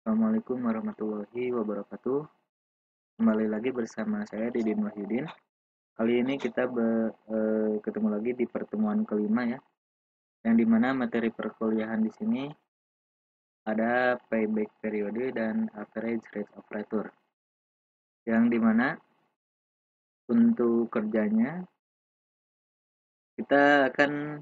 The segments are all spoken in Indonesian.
Assalamualaikum warahmatullahi wabarakatuh. Kembali lagi bersama saya Didin Wahyudin. Kali ini kita ketemu lagi di pertemuan kelima ya, yang dimana materi perkuliahan di sini ada payback periode dan average rate of return. Yang dimana untuk kerjanya kita akan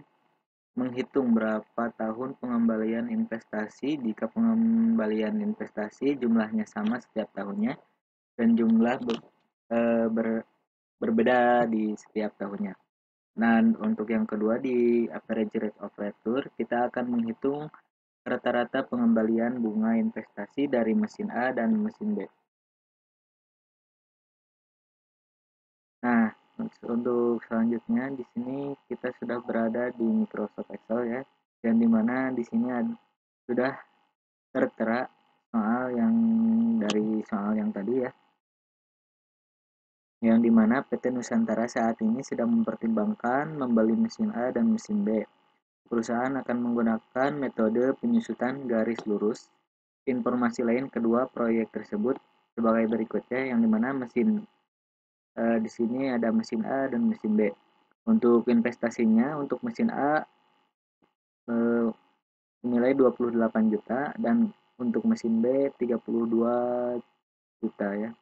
menghitung berapa tahun pengembalian investasi jika pengembalian investasi jumlahnya sama setiap tahunnya dan jumlah berbeda di setiap tahunnya. Dan untuk yang kedua di average rate of return kita akan menghitung rata-rata pengembalian bunga investasi dari mesin A dan mesin B. Nah, untuk selanjutnya di sini kita sudah berada di Microsoft Excel ya, dan dimana di sini sudah tertera soal yang dari soal yang tadi ya, yang dimana PT Nusantara saat ini sedang mempertimbangkan membeli mesin A dan mesin B. Perusahaan akan menggunakan metode penyusutan garis lurus. Informasi lain kedua proyek tersebut sebagai berikutnya, yang dimana di sini ada mesin A dan mesin B. Untuk investasinya, untuk mesin A eh, nilai 28 juta dan untuk mesin B 32 juta ya.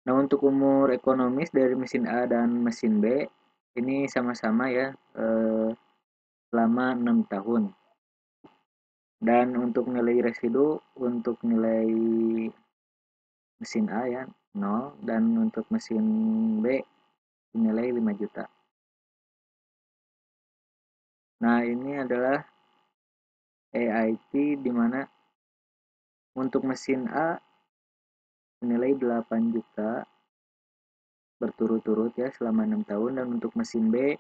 Nah, untuk umur ekonomis dari mesin A dan mesin B ini sama-sama ya, selama 6 tahun. Dan untuk nilai residu untuk nilai mesin A ya 0 dan untuk mesin B nilai 5 juta. Nah, ini adalah EIT di mana untuk mesin A nilai 8 juta berturut-turut ya selama 6 tahun, dan untuk mesin B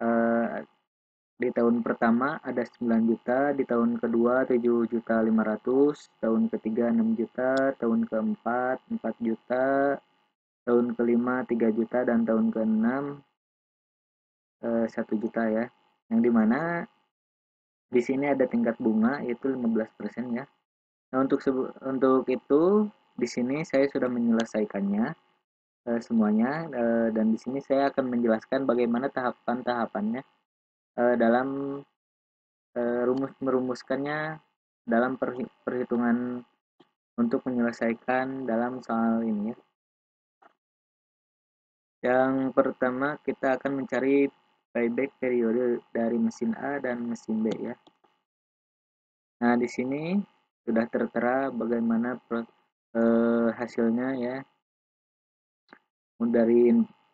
eh, di tahun pertama ada 9 juta, di tahun kedua 7 juta 500, tahun ketiga 6 juta, tahun keempat 4 juta, tahun kelima 3 juta, dan tahun keenam 1 juta ya. Yang dimana di sini ada tingkat bunga yaitu 15% ya. Nah, untuk itu di sini saya sudah menyelesaikannya semuanya, dan di sini saya akan menjelaskan bagaimana tahapan-tahapannya dalam merumuskannya dalam perhitungan untuk menyelesaikan dalam soal ini ya. Yang pertama kita akan mencari payback periode dari mesin A dan mesin B ya. Nah, di sini sudah tertera bagaimana hasilnya ya dari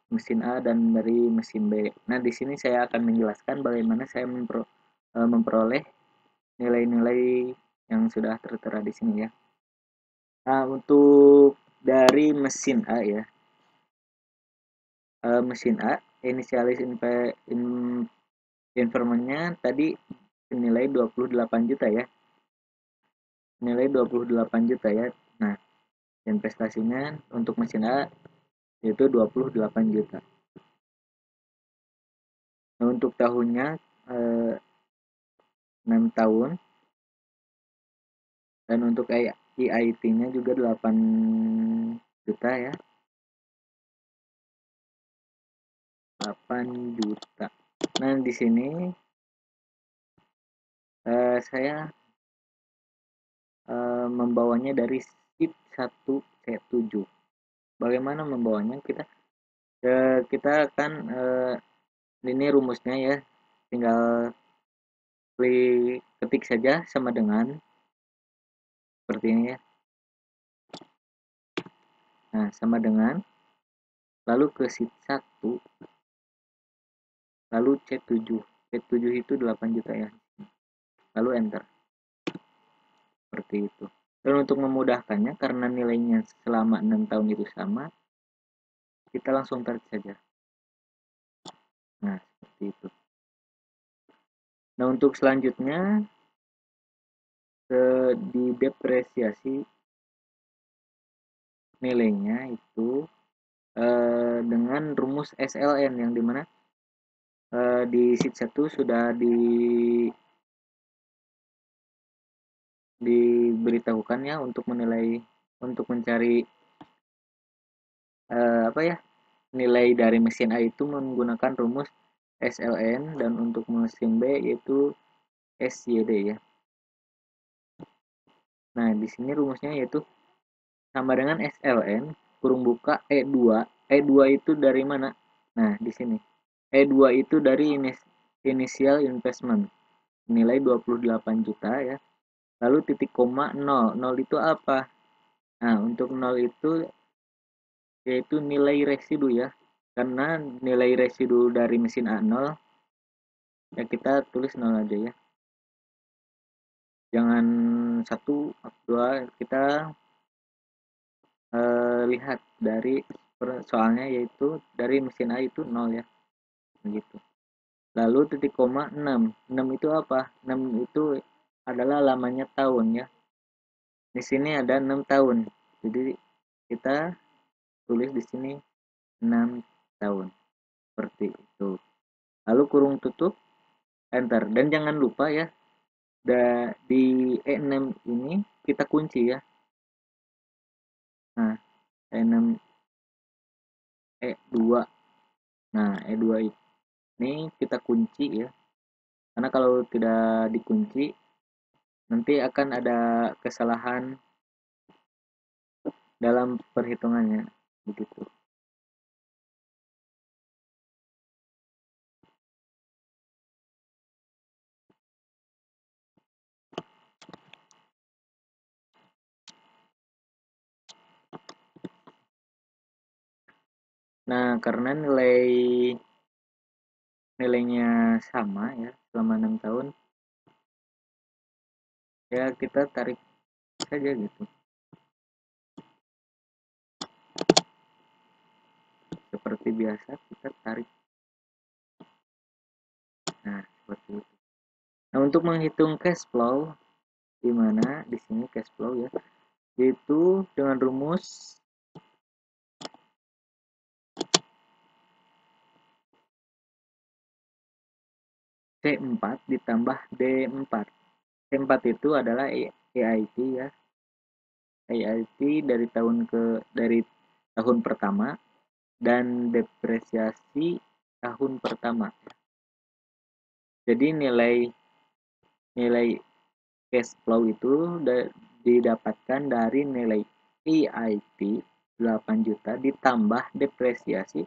mesin A dan dari mesin B. Nah, di sini saya akan menjelaskan bagaimana saya memperoleh nilai-nilai yang sudah tertera di sini ya. Nah, untuk dari mesin A ya, mesin A inisialis informannya tadi nilai 28 juta ya. Nilai 28 juta ya. Nah, investasinya untuk mesin A yaitu 28 juta. Nah, untuk tahunnya 6 tahun, dan untuk EIT-nya juga 8 juta ya. 8 juta. Nah, di sini saya membawanya dari sheet 1C7. Bagaimana membawanya? Kita akan ini rumusnya ya. Tinggal ketik saja sama dengan seperti ini ya. Nah, sama dengan lalu ke sheet 1 lalu C7. C7 itu 8 juta ya. Lalu enter. Seperti itu. Dan untuk memudahkannya karena nilainya selama 6 tahun itu sama, kita langsung tarik saja. Nah, seperti itu. Nah, untuk selanjutnya didepresiasi nilainya itu dengan rumus SLN, yang dimana di sheet 1 sudah diberitahukan ya untuk menilai, untuk mencari apa ya, nilai dari mesin A itu menggunakan rumus SLN, dan untuk mesin B yaitu SYD ya. Nah, di sini rumusnya yaitu sama dengan SLN kurung buka E2. E2 itu dari mana? Nah, di sini. E2 itu dari initial investment, nilai 28 juta ya. Lalu titik koma 0. 0 itu apa? Nah, untuk 0 itu yaitu nilai residu ya. Karena nilai residu dari mesin A 0, ya kita tulis 0 aja ya. Jangan 1, 2, kita lihat dari soalnya yaitu dari mesin A itu 0 ya. Begitu. Lalu titik koma 6. 6 itu apa? 6 itu adalah lamanya tahun ya. Di sini ada 6 tahun. Jadi kita tulis di sini 6 tahun. Seperti itu. Lalu kurung tutup, enter. Dan jangan lupa ya, di E6 ini kita kunci ya. Nah, E6, E2. Nah, E2 ini kita kunci ya. Karena kalau tidak dikunci, nanti akan ada kesalahan dalam perhitungannya. Begitu. Nah, karena nilainya sama ya selama 6 tahun, ya kita tarik saja gitu. Seperti biasa kita tarik. Nah, seperti itu. Nah, untuk menghitung cash flow, di mana di sini cash flow ya, yaitu dengan rumus C4 ditambah D4. C4 itu adalah EIT ya. EIT dari tahun pertama, dan depresiasi tahun pertama. Jadi nilai nilai cash flow itu didapatkan dari nilai EIT 8 juta ditambah depresiasi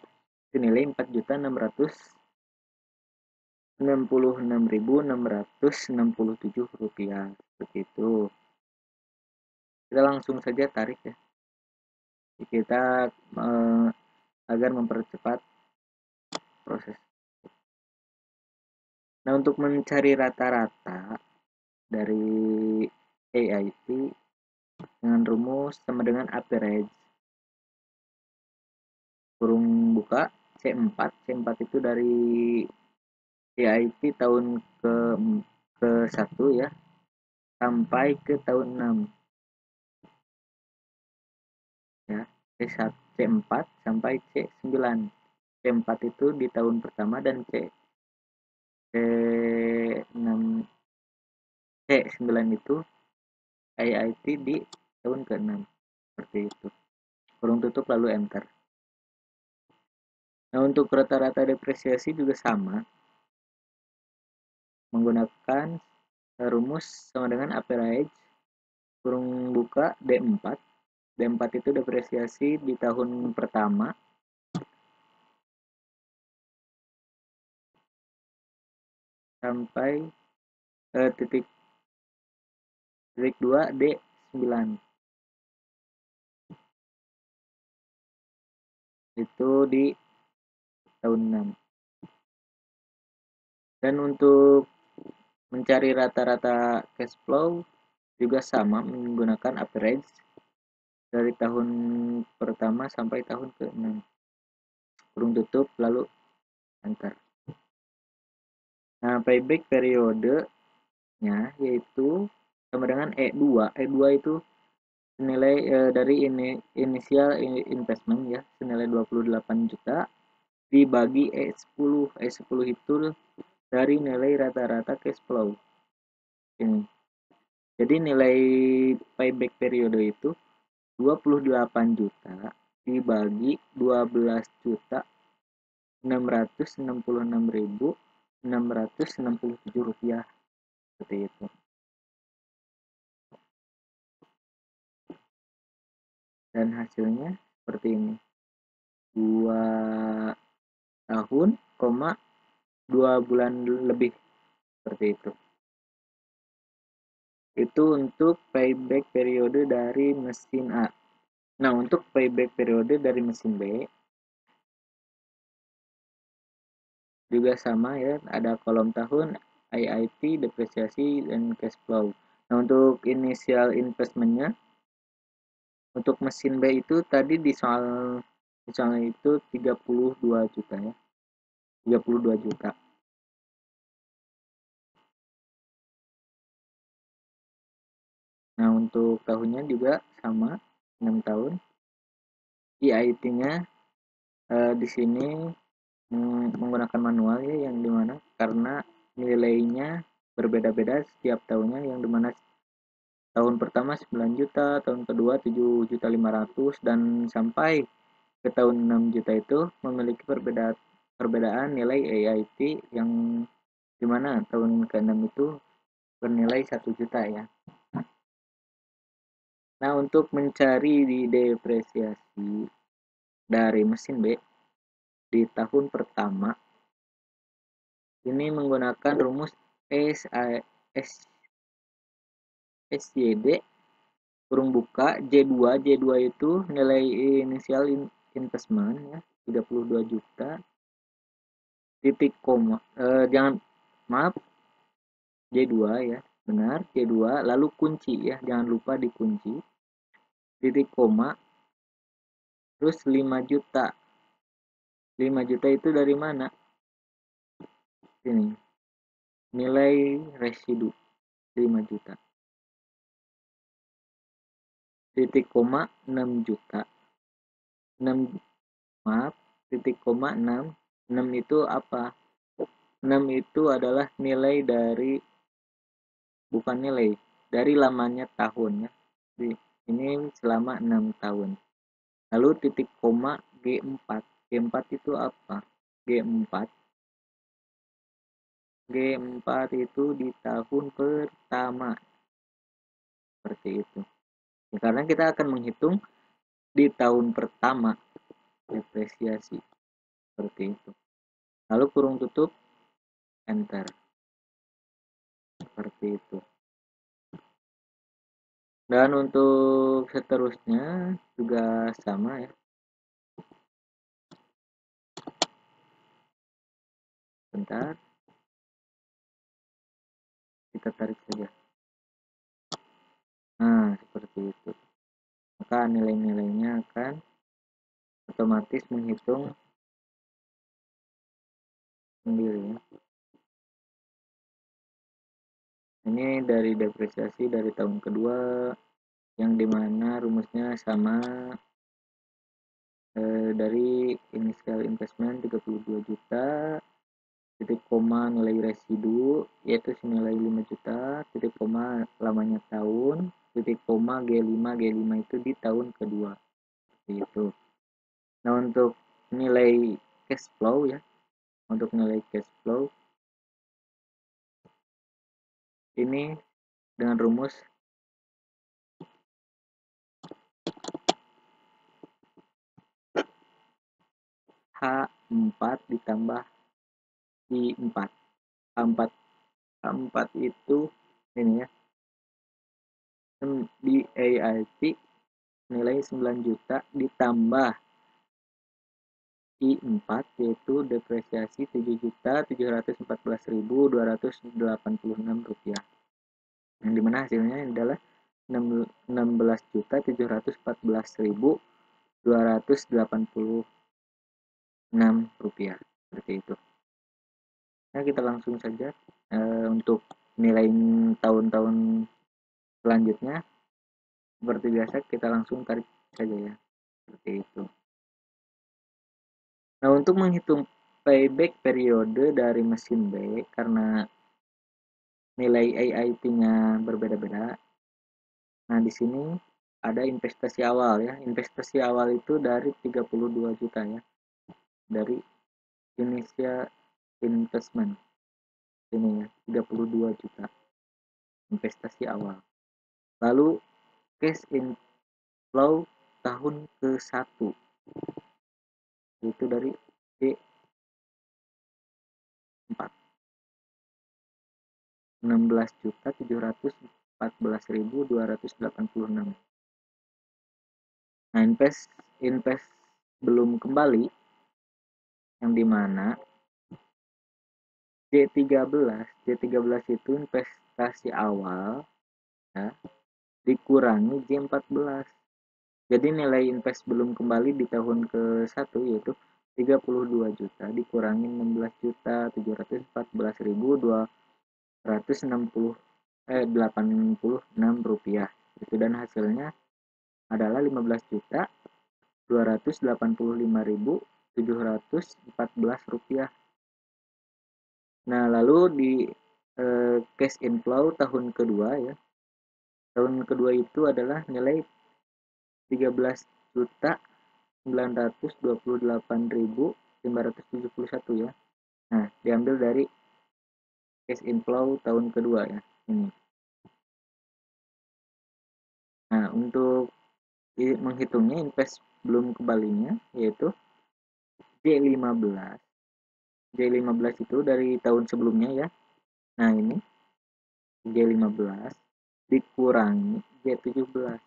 senilai 4.666.667 rupiah. Begitu. Kita langsung saja tarik ya. Kita agar mempercepat proses. Nah, untuk mencari rata-rata dari AIT dengan rumus sama dengan average kurung buka C4. C4 itu dari AIT tahun ke-1 ya sampai ke tahun 6 ya. C4 sampai C9. C4 itu di tahun pertama, dan C6 C9 itu AIT di tahun ke-6. Seperti itu. Kurung tutup lalu enter. Nah, untuk rata-rata depresiasi juga sama. Menggunakan rumus sama dengan average kurung buka D4. D4 itu depresiasi di tahun pertama sampai titik 2 D9. Itu di tahun 6. Dan untuk mencari rata-rata cash flow juga sama, menggunakan average dari tahun pertama sampai tahun ke-6. Kurung tutup lalu enter. Nah, payback periodenya yaitu sama dengan E2. E2 itu senilai dari inisial investment ya, senilai 28 juta dibagi E10. E10 itu dari nilai rata-rata cash flow ini. Jadi nilai payback periode itu 28 juta dibagi 12.666.667 rupiah, seperti itu. Dan hasilnya seperti ini, 2 tahun, 2 bulan lebih, seperti itu. Itu untuk payback periode dari mesin A. Nah, untuk payback periode dari mesin B juga sama ya, ada kolom tahun, IIT, depresiasi, dan cash flow. Nah, untuk initial investmentnya, untuk mesin B itu tadi di soal itu 32 juta ya, 32 juta. Nah, untuk tahunnya juga sama, 6 tahun. EIT-nya di sini menggunakan manual ya, yang dimana karena nilainya berbeda-beda setiap tahunnya, yang dimana tahun pertama 9 juta, tahun kedua 7.500.000, dan sampai ke tahun 6 juta itu memiliki perbedaan nilai EIT, yang dimana tahun ke-6 itu bernilai 1 juta ya. Nah, untuk mencari di depresiasi dari mesin B di tahun pertama ini menggunakan rumus SYD kurung buka J2 itu nilai inisial investment ya, 32 juta, titik koma, jangan, maaf, J2 ya, benar, J2, lalu kunci ya, jangan lupa dikunci, titik koma, terus 5 juta. 5 juta itu dari mana? Ini nilai residu 5 juta, titik koma 6 juta, 6, maaf, titik koma 6. 6 itu apa? 6 itu adalah nilai dari, bukan nilai, dari lamanya tahun ya. Ini selama 6 tahun. Lalu titik koma G4. G4 itu apa? G4 G4 itu di tahun pertama, seperti itu. Ya, karena kita akan menghitung di tahun pertama depresiasi, seperti itu. Lalu kurung tutup, enter, seperti itu. Dan untuk seterusnya juga sama ya. Bentar, kita tarik saja. Nah, seperti itu. Maka nilai-nilainya akan otomatis menghitung sendiri ya. Ini dari depresiasi dari tahun kedua, yang dimana rumusnya sama, dari initial investment 32 juta, titik koma nilai residu yaitu senilai 5 juta, titik koma lamanya tahun, titik koma G5 itu di tahun kedua, itu. Nah, untuk nilai cash flow ya, untuk nilai cash flow ini dengan rumus H4 ditambah I4. H4 H4 itu ini ya, di AIT nilai 9 juta ditambah I4 yaitu depresiasi 7.714.286 rupiah, yang dimana hasilnya adalah 16.714.286 rupiah, seperti itu. Nah, kita langsung saja untuk nilai tahun-tahun selanjutnya seperti biasa kita langsung tarik saja ya, seperti itu. Nah, untuk menghitung payback periode dari mesin B karena nilai AIT-nya berbeda-beda, Nah, di sini ada investasi awal ya. Investasi awal itu dari 32 juta ya. Dari initial investment. Ini ya, 32 juta investasi awal. Lalu cash inflow tahun ke-1 itu dari D4 16.714.286. Nah, invest belum kembali yang dimana J13 itu investasi awal ya, dikurangi J14. Jadi nilai invest belum kembali di tahun ke-1 yaitu 32 juta dikurangi 16.714.286 rupiah. Itu dan hasilnya adalah 15.285.714 rupiah. Nah, lalu di cash inflow tahun kedua ya. Tahun kedua itu adalah nilai 13.928.571 ya. Nah, diambil dari cash inflow tahun kedua ya. Ini. Nah, untuk menghitungnya invest belum kembalinya yaitu J15. J15 itu dari tahun sebelumnya ya. Nah, ini J15 dikurangi J17.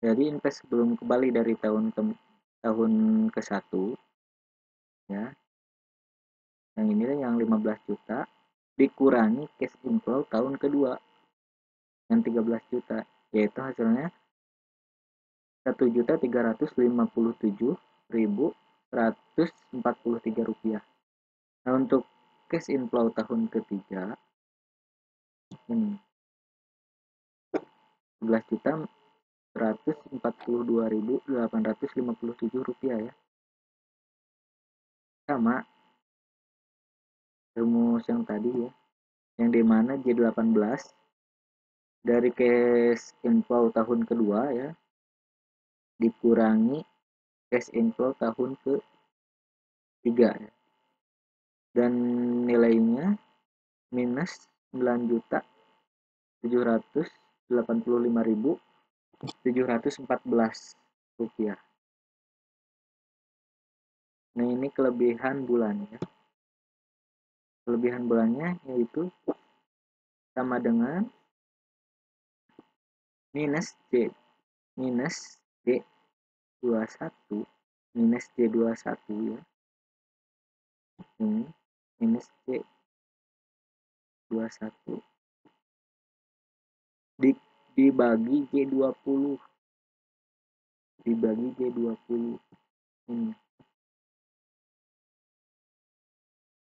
Jadi invest belum kembali dari tahun ke-1 ya. Yang ini yang 15 juta dikurangi cash inflow tahun kedua yang 13 juta, yaitu hasilnya 1.357.143 rupiah. Nah, untuk cash inflow tahun ketiga ini 11 juta 142.857 rupiah ya. Sama rumus yang tadi ya, yang dimana J18 dari cash inflow tahun kedua ya dikurangi cash inflow tahun ke-3 ya. Dan nilainya minus 9.785.714 rupiah. Nah, ini kelebihan bulannya. Kelebihan bulannya yaitu sama dengan minus J21 minus J21 ya. Ini minus J21 dibagi J20 ini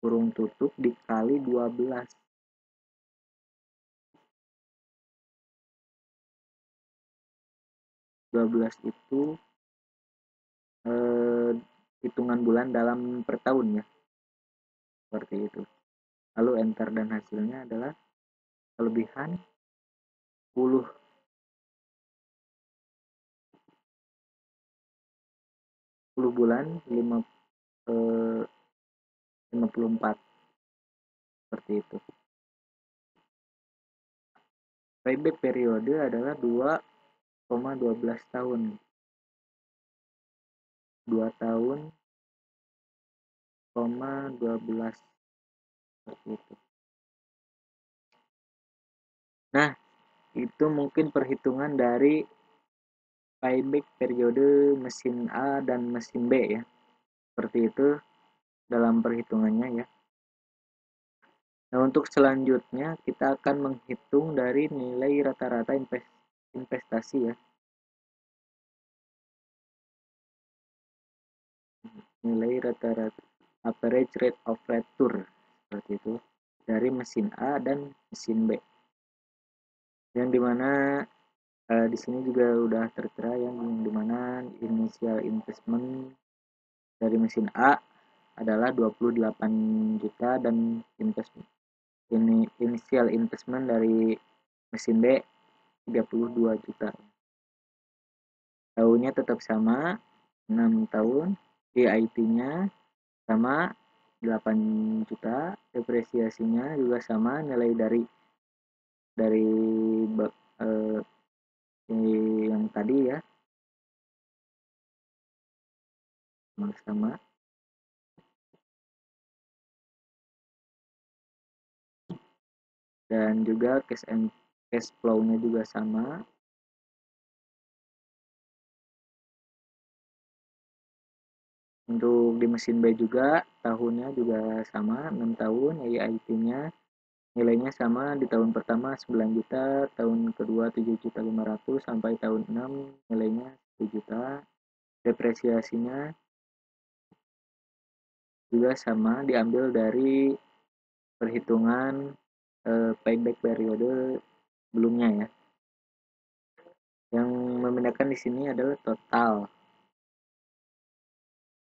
kurung tutup dikali 12 itu hitungan bulan dalam per tahun ya, seperti itu. Lalu enter dan hasilnya adalah kelebihan 10 bulan 54 seperti itu. Payback periode adalah 2,12 tahun. 2 tahun, 12 seperti itu. Nah, itu mungkin perhitungan dari payback periode mesin A dan mesin B ya. Seperti itu dalam perhitungannya ya. Nah, untuk selanjutnya kita akan menghitung dari nilai rata-rata investasi ya. Nilai rata-rata average rate of return seperti itu dari mesin A dan mesin B. Yang dimana di sini juga udah tertera yang dimana initial investment dari mesin A adalah 28 juta dan initial investment dari mesin B 32 juta. Tahunnya tetap sama, 6 tahun. EIT-nya sama 8 juta, depresiasinya juga sama, nilai dari eh, yang tadi ya sama, dan juga cash flow-nya juga sama. Untuk di mesin B juga tahunnya juga sama, 6 tahun. EIT-nya nilainya sama, di tahun pertama 9 juta, tahun kedua 7.500.000, sampai tahun 6 nilainya 1 juta. Depresiasinya juga sama, diambil dari perhitungan payback periode sebelumnya ya. Yang membedakan di sini adalah total,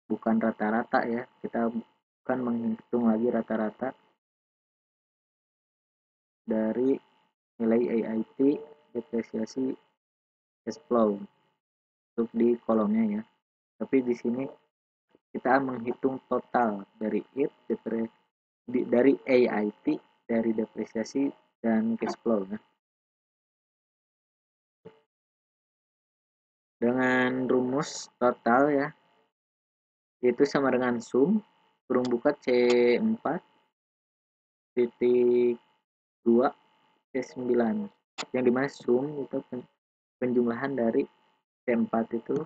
bukan rata-rata ya. Kita bukan menghitung lagi rata-rata dari nilai AIT, depresiasi, cash flow untuk di kolomnya ya. Tapi di sini kita menghitung total dari dari AIT, dari depresiasi dan cash flow ya. Dengan rumus total ya, itu sama dengan sum kurung buka C4 titik 2 C9, yang dimana sum itu penjumlahan dari C4 itu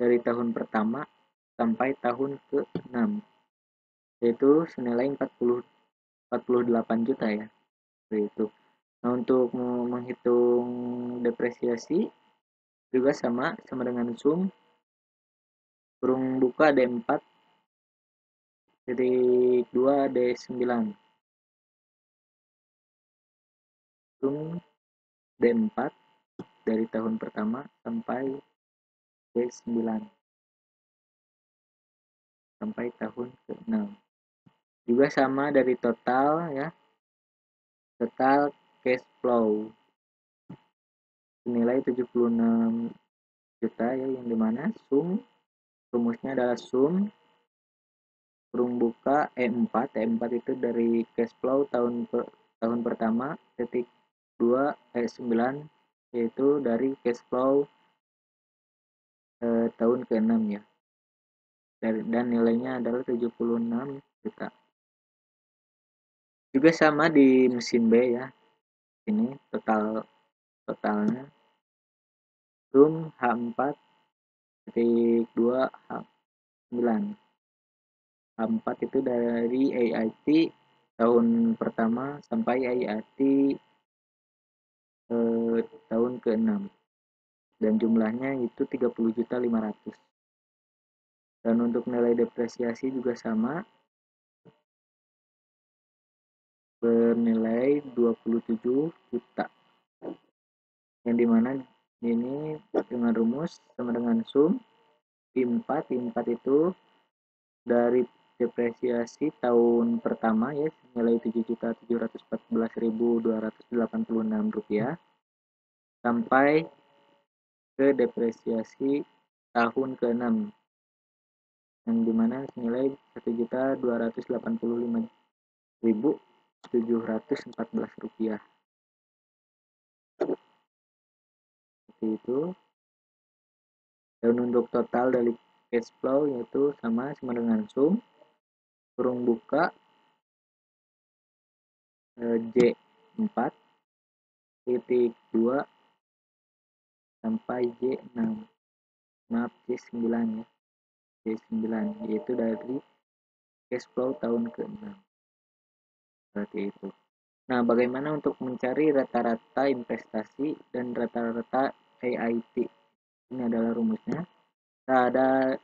dari tahun pertama sampai tahun ke-6, yaitu senilai 48 juta ya. Itu. Nah, untuk menghitung depresiasi juga sama dengan sum kurung buka D4 titik 2 D9, sum D4 dari tahun pertama sampai D9 sampai tahun ke-6. Juga sama dari total ya, total cash flow senilai 76 juta ya, yang dimana rumusnya adalah sum kurung buka E4 itu dari cash flow tahun pertama titik 2 9, yaitu dari cash flow tahun ke-6 ya, dan nilainya adalah 76 juta. Juga sama di mesin B ya, ini totalnya sum H4 titik 2 H9. H4 itu dari AIT tahun pertama sampai AIT tahun ke-6, dan jumlahnya itu 30.500.000. Dan untuk nilai depresiasi juga sama, bernilai 27 juta, yang dimana ini dengan rumus sama dengan sum I4 itu dari depresiasi tahun pertama ya, nilai 7.714.286 sampai ke depresiasi tahun ke-6, yang dimana nilai 1.285.714 rupiah. Seperti itu. Dan untuk total dari cash flow yaitu sama dengan sum kurung buka J4 titik 2 sampai J6, maaf J9 ya, J9, yaitu dari cash flow tahun ke-6. Seperti itu. Nah, bagaimana untuk mencari rata-rata investasi dan rata-rata AIT? Ini adalah rumusnya. Nah, ada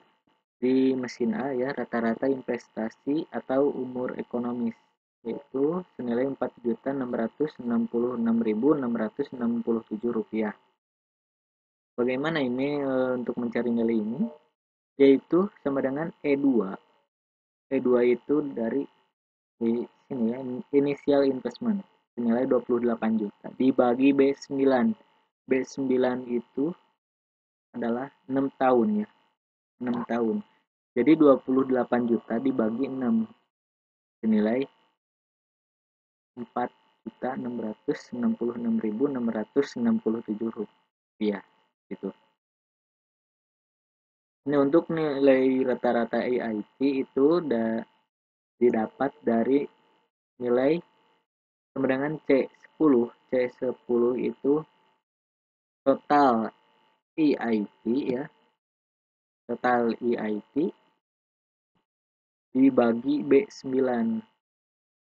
di mesin A ya, rata-rata investasi atau umur ekonomis, yaitu senilai Rp4.666.667. Bagaimana ini untuk mencari nilai ini? Yaitu sama dengan E2. E2 itu dari sini ya, initial investment senilai 28 juta dibagi B9. B9 itu adalah 6 tahun ya, 6 tahun. Jadi 28 juta dibagi 6 senilai 4.666.667 rupiah gitu. Ini untuk nilai rata-rata AIT itu didapat dari nilai sama dengan C10. C10 itu total EIT ya, total EIT dibagi B9.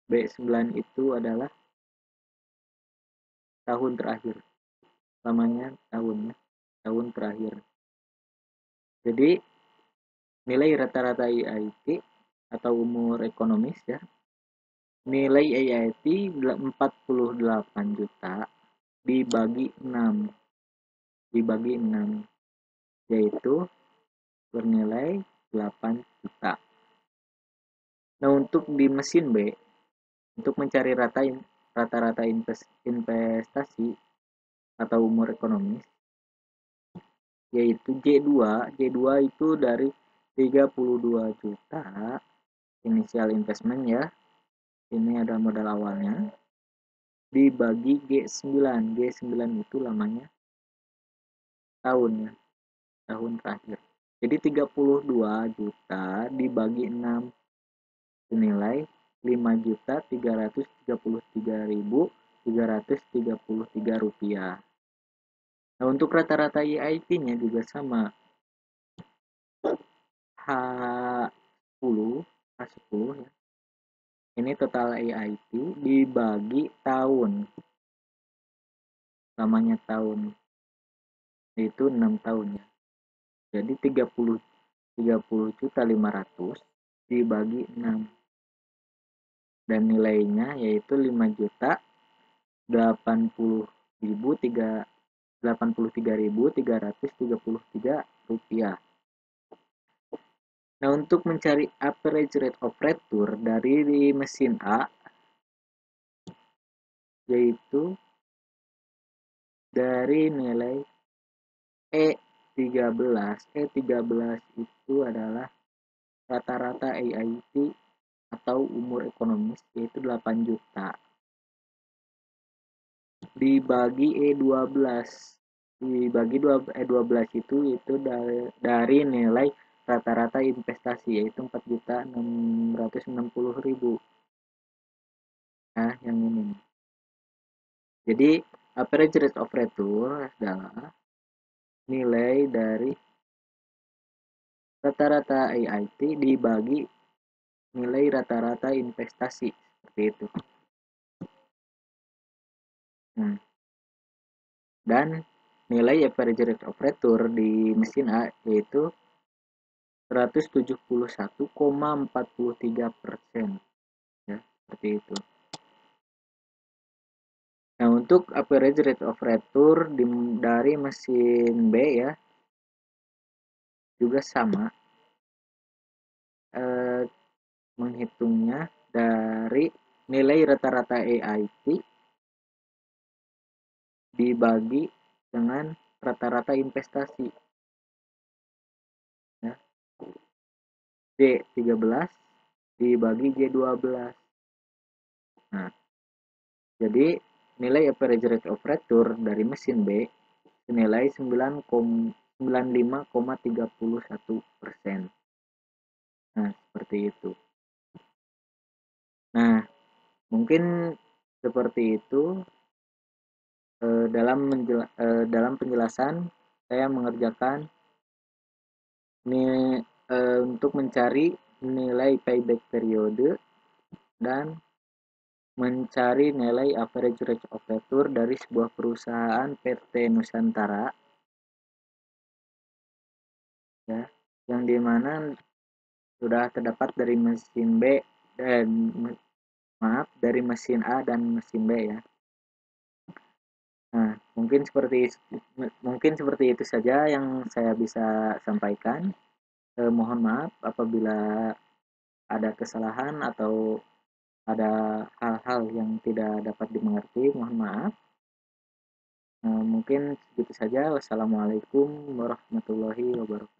B9 itu adalah tahun terakhir, lamanya tahunnya, tahun terakhir. Jadi nilai rata-rata EIT atau umur ekonomis ya, nilai EIT 48 juta dibagi 6, yaitu bernilai 8 juta. Nah, untuk di mesin B, untuk mencari rata-rata investasi atau umur ekonomis, yaitu J2. J2 itu dari 32 juta initial investment ya. Ini ada modal awalnya. Dibagi G9. G9 itu lamanya tahun ya, tahun terakhir. Jadi 32 juta dibagi 6 senilai 5.333.333 rupiah. Nah, untuk rata-rata EIT-nya juga sama. H10, H10 ya. Ini total EIT dibagi tahun. Lamanya tahun. Itu 6 tahun ya. Jadi 30 juta 500 dibagi 6. Dan nilainya yaitu 5.083.333 rupiah. Nah, untuk mencari average rate of return dari mesin A, yaitu dari nilai E13. E13 itu adalah rata-rata AIT atau umur ekonomis, yaitu 8 juta. Dibagi E12. Dibagi E12 itu dari nilai rata-rata investasi, yaitu 4.660.000. Nah, yang ini. Jadi, average rate of return adalah nilai dari rata-rata AIT dibagi nilai rata-rata investasi, seperti itu. Dan nilai average rate of return di mesin A yaitu 171,43%. Ya, seperti itu. Nah, untuk average rate of return dari mesin B ya, juga sama. Menghitungnya dari nilai rata-rata EIT dibagi dengan rata-rata investasi. Ya. J13 dibagi J12. Nah, jadi nilai average rate of return dari mesin B senilai 95,31%. Nah, seperti itu. Nah, mungkin seperti itu dalam penjelasan saya mengerjakan untuk mencari nilai payback periode dan mencari nilai average rate of return dari sebuah perusahaan PT Nusantara ya, yang dimana sudah terdapat dari mesin B dan dari mesin A dan mesin B ya. Nah, mungkin seperti itu saja yang saya bisa sampaikan. Mohon maaf apabila ada kesalahan atau ada hal-hal yang tidak dapat dimengerti, mohon maaf. Mungkin segitu saja. Wassalamualaikum warahmatullahi wabarakatuh.